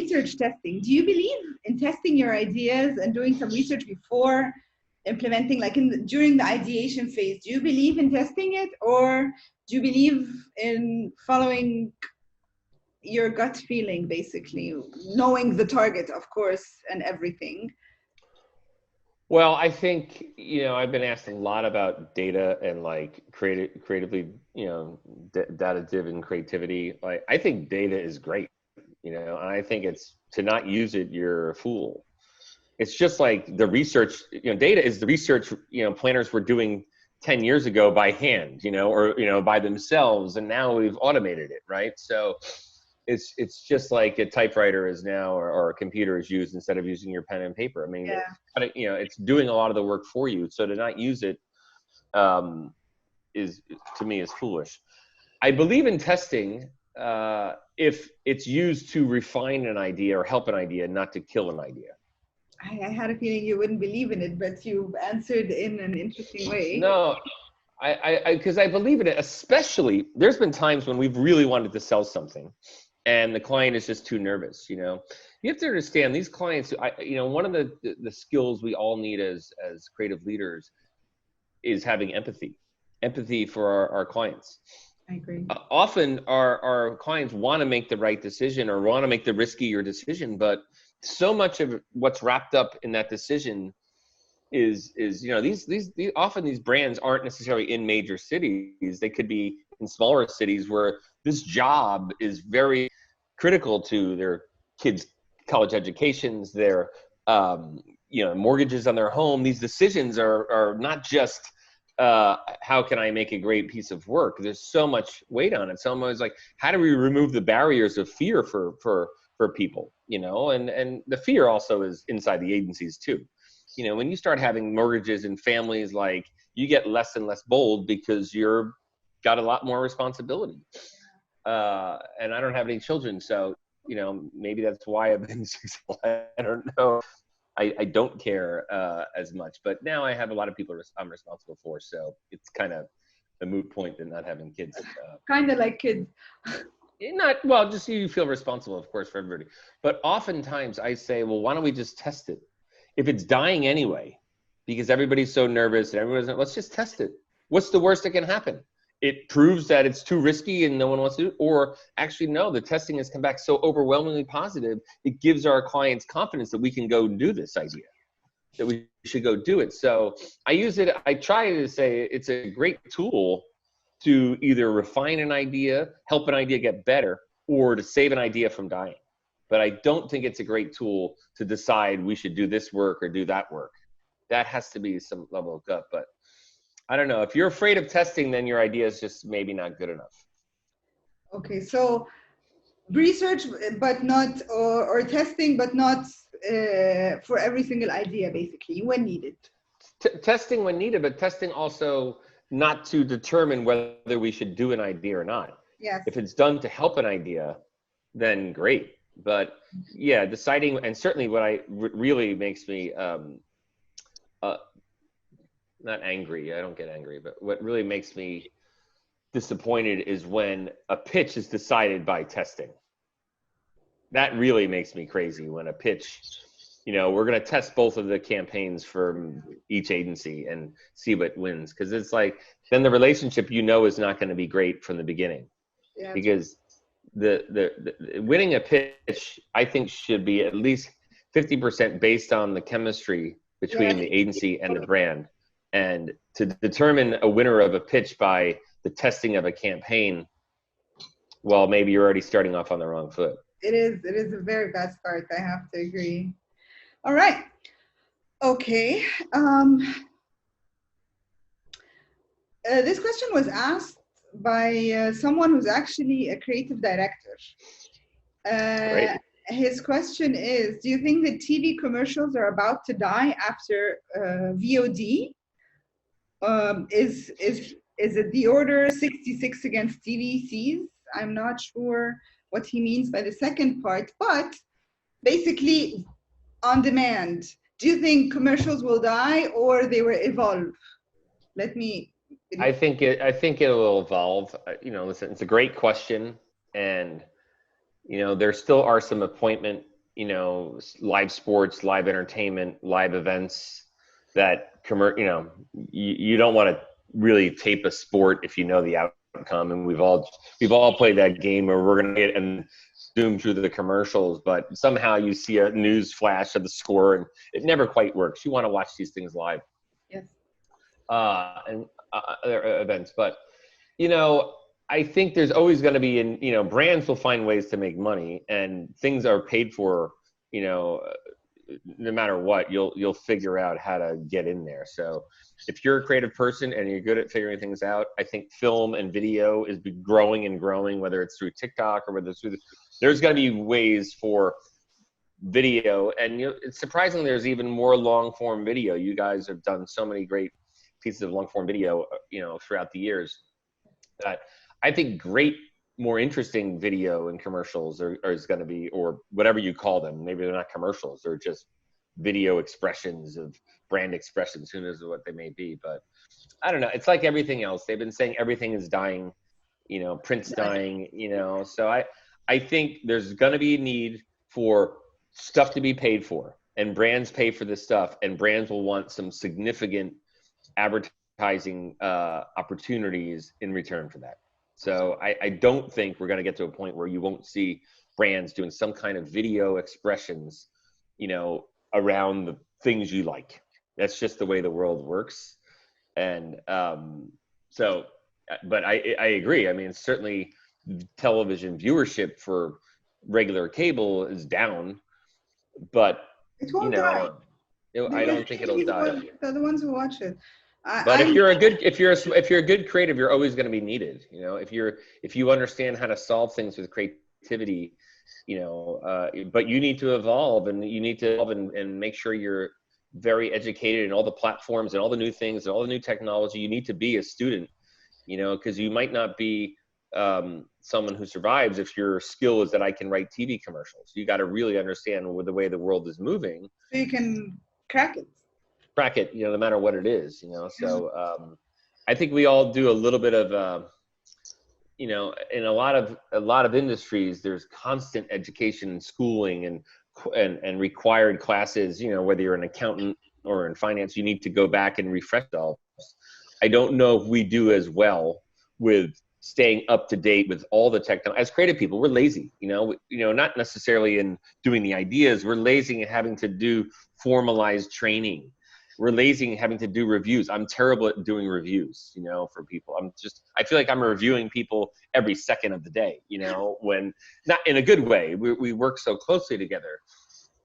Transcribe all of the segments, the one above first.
research testing. Do you believe in testing your ideas and doing some research before implementing, like during the ideation phase? Do you believe in testing it, or do you believe in following your gut feeling, basically, knowing the target, of course, and everything? Well, I think, I've been asked a lot about data and like creatively, data-driven creativity. Like, I think data is great, and I think it's to not use it, you're a fool. It's just like the research, data is the research, planners were doing 10 years ago by hand, or, by themselves, and now we've automated it, right? So it's just like a typewriter is now, or a computer is used instead of using your pen and paper. I mean, it's doing a lot of the work for you. So to not use it is, to me, is foolish. I believe in testing if it's used to refine an idea or help an idea, not to kill an idea. I had a feeling you wouldn't believe in it, but you've answered in an interesting way. No, because I believe in it. Especially, there's been times when we've really wanted to sell something, and the client is just too nervous. You have to understand these clients. One of the skills we all need as creative leaders is having empathy for our clients. I agree. Often our clients want to make the right decision or want to make the riskier decision, but so much of what's wrapped up in that decision is these often these brands aren't necessarily in major cities. They could be in smaller cities where this job is very critical to their kids' college educations, their mortgages on their home. These decisions are not just how can I make a great piece of work? There's so much weight on it. So I'm always like, how do we remove the barriers of fear for people? And the fear also is inside the agencies too. When you start having mortgages and families, like, you get less and less bold because you're got a lot more responsibility. And I don't have any children, so maybe that's why I've been successful. I don't know. I don't care as much, but now I have a lot of people I'm responsible for, so it's kind of a moot point than not having kids. Kind of like kids. Just you feel responsible, of course, for everybody. But oftentimes I say, well, why don't we just test it? If it's dying anyway, because everybody's so nervous and let's just test it. What's the worst that can happen? It proves that it's too risky and no one wants to do it, or actually, no, the testing has come back so overwhelmingly positive, it gives our clients confidence that we can go do this idea, that we should go do it. So I try to say it's a great tool to either refine an idea, help an idea get better, or to save an idea from dying. But I don't think it's a great tool to decide we should do this work or do that work. That has to be some level of gut. But I don't know. If you're afraid of testing, then your idea is just maybe not good enough. Okay, so research, but not, or testing, but not for every single idea, basically, when needed. Testing when needed, but testing also not to determine whether we should do an idea or not. Yes. If it's done to help an idea, then great. But yeah, deciding, and certainly what really makes me not angry, I don't get angry, but what really makes me disappointed is when a pitch is decided by testing. That really makes me crazy when a pitch, we're going to test both of the campaigns from each agency and see what wins. Because it's like, then the relationship, is not going to be great from the beginning. Yeah. Because the winning a pitch, I think, should be at least 50% based on the chemistry between the agency and the brand. And to determine a winner of a pitch by the testing of a campaign, well, maybe you're already starting off on the wrong foot. It is a very bad start. I have to agree. All right. Okay. This question was asked by someone who's actually a creative director. His question is, do you think that TV commercials are about to die after VOD? Is it the order 66 against TVCs? I'm not sure what he means by the second part, but basically on demand. Do you think commercials will die or they will evolve? I think it will evolve. Listen, it's a great question, and there still are some appointment live sports, live entertainment, live events that you don't want to really tape a sport if you know the outcome. And we've all played that game where we're going to get and zoom through the commercials, but somehow you see a news flash of the score and it never quite works. You want to watch these things live. Yes. And other events, but I think there's always going to be, brands will find ways to make money, and things are paid for, no matter what, you'll figure out how to get in there. So if you're a creative person and you're good at figuring things out, I think film and video is growing and growing, whether it's through TikTok or whether it's there's going to be ways for video. And it's surprising there's even more long form video. You guys have done so many great pieces of long form video, throughout the years, that I think more interesting video and commercials is going to be, or whatever you call them. Maybe they're not commercials, they're just video expressions of brand expressions. Who knows what they may be, but I don't know. It's like everything else. They've been saying everything is dying, print's dying, so I think there's going to be a need for stuff to be paid for, and brands pay for this stuff, and brands will want some significant advertising opportunities in return for that. So I don't think we're going to get to a point where you won't see brands doing some kind of video expressions, around the things you like. That's just the way the world works. And but I agree. I mean, certainly television viewership for regular cable is down, but it won't die. I don't think it'll die. They're the ones who watch it. But if you're a good creative, you're always going to be needed. If you understand how to solve things with creativity, but you need to evolve, and and make sure you're very educated in all the platforms and all the new things and all the new technology. You need to be a student, because you might not be someone who survives if your skill is that I can write TV commercials. You got to really understand the way the world is moving, so you can crack it, no matter what it is, so I think we all do a little bit of in a lot of industries, there's constant education and schooling and required classes. Whether you're an accountant or in finance, you need to go back and refresh yourself. I don't know if we do as well with staying up to date with all the technology. As creative people, we're lazy, not necessarily in doing the ideas. We're lazy in having to do formalized training. We're lazy in having to do reviews. I'm terrible at doing reviews, for people. I feel like I'm reviewing people every second of the day, when not in a good way. We work so closely together.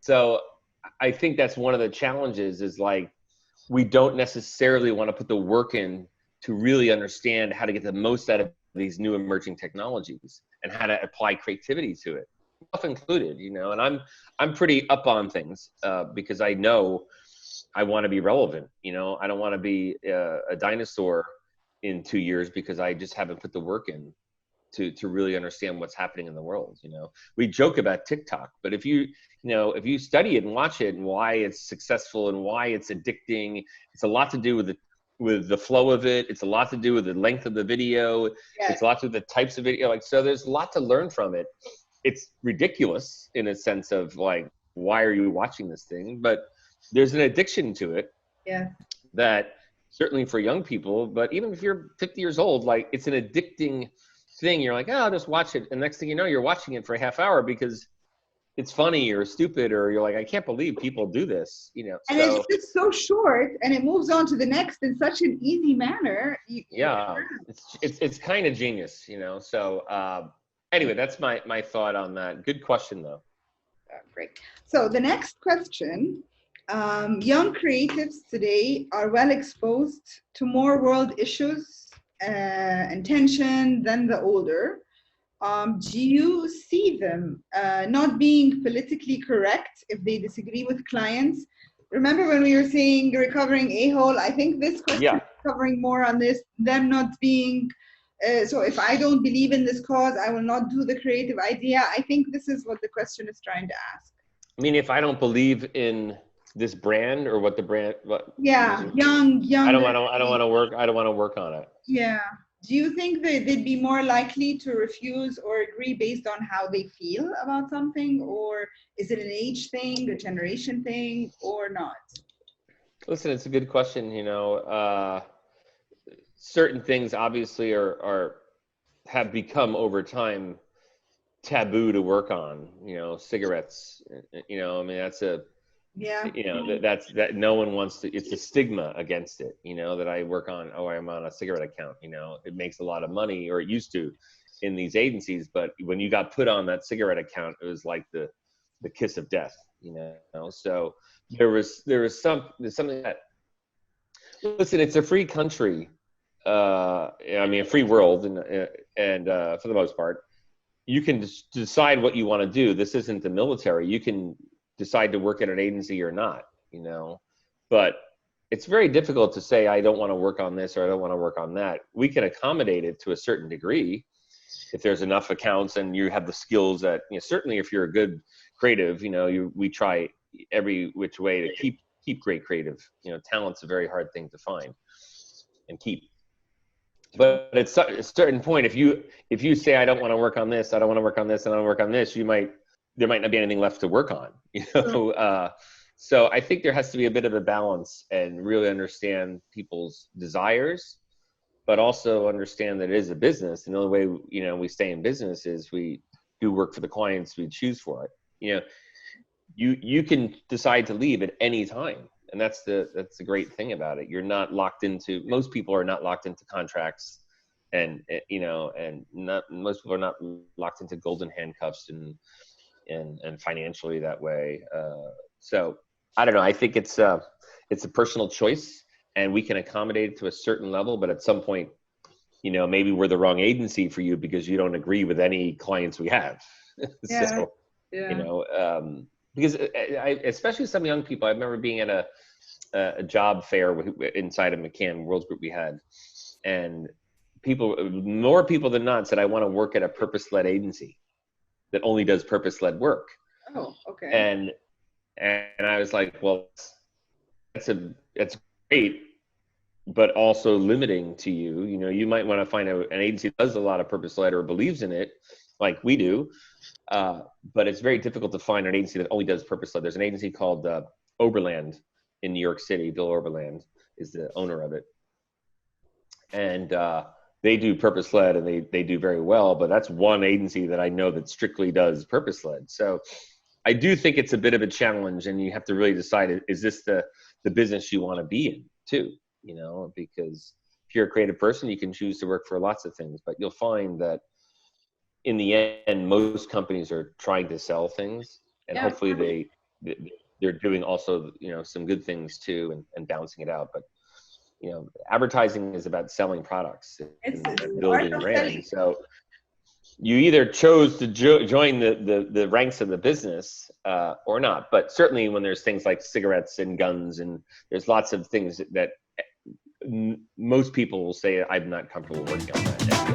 So I think that's one of the challenges, is like, we don't necessarily want to put the work in to really understand how to get the most out of these new emerging technologies and how to apply creativity to it, myself included, and I'm pretty up on things because I know I want to be relevant. I don't want to be a dinosaur in 2 years because I just haven't put the work in to really understand what's happening in the world. We joke about TikTok, but if you study it and watch it and why it's successful and why it's addicting, it's a lot to do with the flow of it. It's a lot to do with the length of the video. Yes. It's a lot to do with the types of video. So there's a lot to learn from it. It's ridiculous in a sense of like, why are you watching this thing? But there's an addiction to it. Yeah. That certainly for young people, but even if you're 50 years old, like, it's an addicting thing. You're like, I'll just watch it. And next thing you know, you're watching it for a half hour because it's funny or stupid, or you're like, I can't believe people do this, And it's just so short, and it moves on to the next in such an easy manner. It's kind of genius, So anyway, that's my thought on that. Good question, though. Great. So the next question: young creatives today are well exposed to more world issues and tension than the older. Do you see them not being politically correct if they disagree with clients? Remember when we were saying recovering a-hole? I think this question is covering more on this, them not being, so if I don't believe in this cause, I will not do the creative idea. I think this is what the question is trying to ask. I mean, if I don't believe in this brand or what the brand, young. I don't want to work on it. Yeah. Do you think that they'd be more likely to refuse or agree based on how they feel about something, or is it an age thing, a generation thing, or not? Listen, it's a good question. Certain things obviously have become over time taboo to work on. Cigarettes. I mean, that's a Yeah. that no one wants to. It's a stigma against it. That I work on. Oh, I'm on a cigarette account. It makes a lot of money, or it used to, in these agencies. But when you got put on that cigarette account, it was like the kiss of death. So there's something that. Listen, it's a free country. I mean, a free world, and for the most part, you can decide what you want to do. This isn't the military. You can decide to work at an agency or not, but it's very difficult to say, I don't want to work on this or I don't want to work on that. We can accommodate it to a certain degree if there's enough accounts and you have the skills that, certainly if you're a good creative, we try every which way to keep great creative. Talent's a very hard thing to find and keep. But at a certain point, if you say, I don't want to work on this, I don't want to work on this, and I don't want to work on this, there might not be anything left to work on. So I think there has to be a bit of a balance and really understand people's desires, but also understand that it is a business. And the only way, we stay in business is we do work for the clients we choose for it. You can decide to leave at any time. And that's the great thing about it. You're not locked into, most people are not locked into contracts and most people are not locked into golden handcuffs and financially that way. So I don't know. I think it's a personal choice and we can accommodate it to a certain level, but at some point, maybe we're the wrong agency for you because you don't agree with any clients we have. Yeah. So, because especially some young people, I remember being at a job fair inside of McCann Worldgroup we had, and more people than not said, I want to work at a purpose-led agency that only does purpose-led work. Oh, okay. And I was like, well, that's great, but also limiting to you. You might want to find an agency that does a lot of purpose-led or believes in it, like we do. But it's very difficult to find an agency that only does purpose-led. There's an agency called Oberland in New York City. Bill Oberland is the owner of it. And they do purpose-led and they do very well, but that's one agency that I know that strictly does purpose-led. So I do think it's a bit of a challenge, and you have to really decide, is this the business you want to be in too? Because if you're a creative person, you can choose to work for lots of things, but you'll find that in the end, most companies are trying to sell things, and hopefully they're doing also, some good things too, and balancing it out. But advertising is about selling products and building brands. So you either chose to join the ranks of the business or not. But certainly when there's things like cigarettes and guns, and there's lots of things that most people will say, I'm not comfortable working on that.